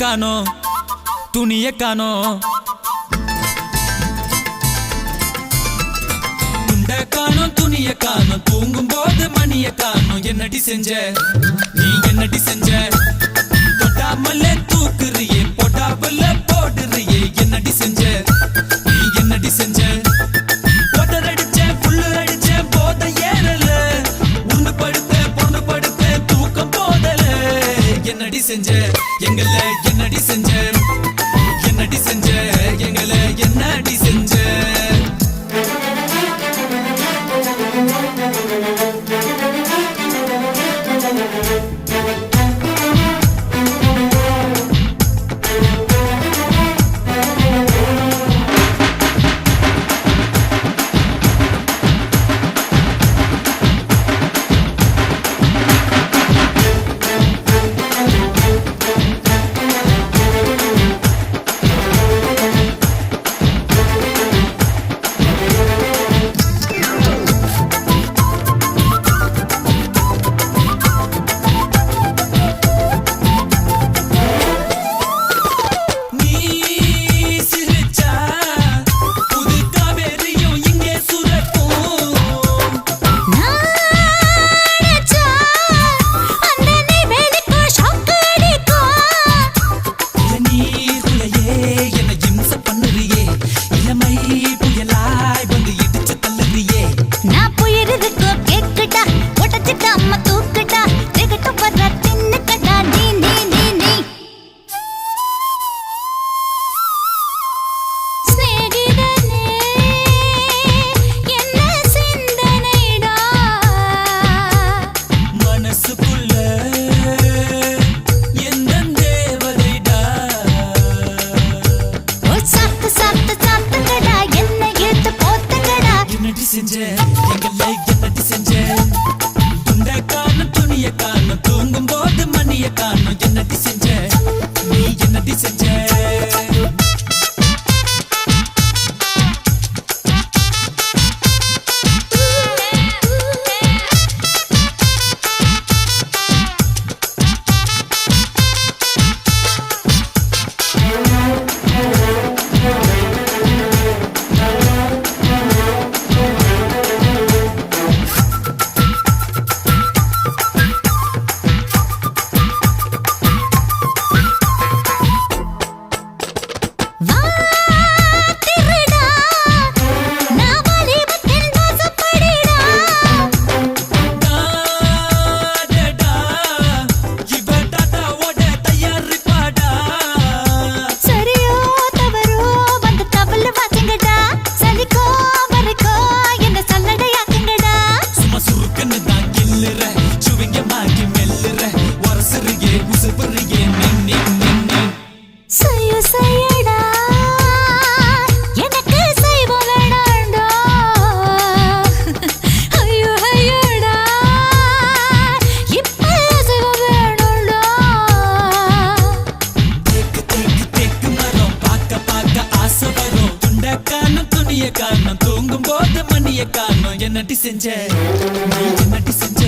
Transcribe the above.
காணோம் துணிய காணோம் துண்ட காணோம் துணிய காணோம் தூங்கும் போது மணிய காணோம் என்னடி செஞ்ச நீ என்னடி செஞ்ச தொட்டாமல்ல தூக்குறியே போட்டாமல்ல போடுறியே என்னடி செஞ்ச நீ என்னடி செஞ்ச போட்டர் அடிச்சேன் புல்லு அடிச்சேன் போத ஏறல உண்டு படுத்த பொண்ணு படுத்த தூக்கம் போதல என்னடி செஞ்ச எங்கள என்னடி செஞ்ச என்னடி செஞ்ச எங்கள என்னடி செஞ்ச தூங்கும் போது மணிய காணும் என்னடி செஞ்ச நீ என்னடி செஞ்ச தூங்கும் போது மணிய காணும் என்னடி செஞ்ச நீ என்னடி செஞ்ச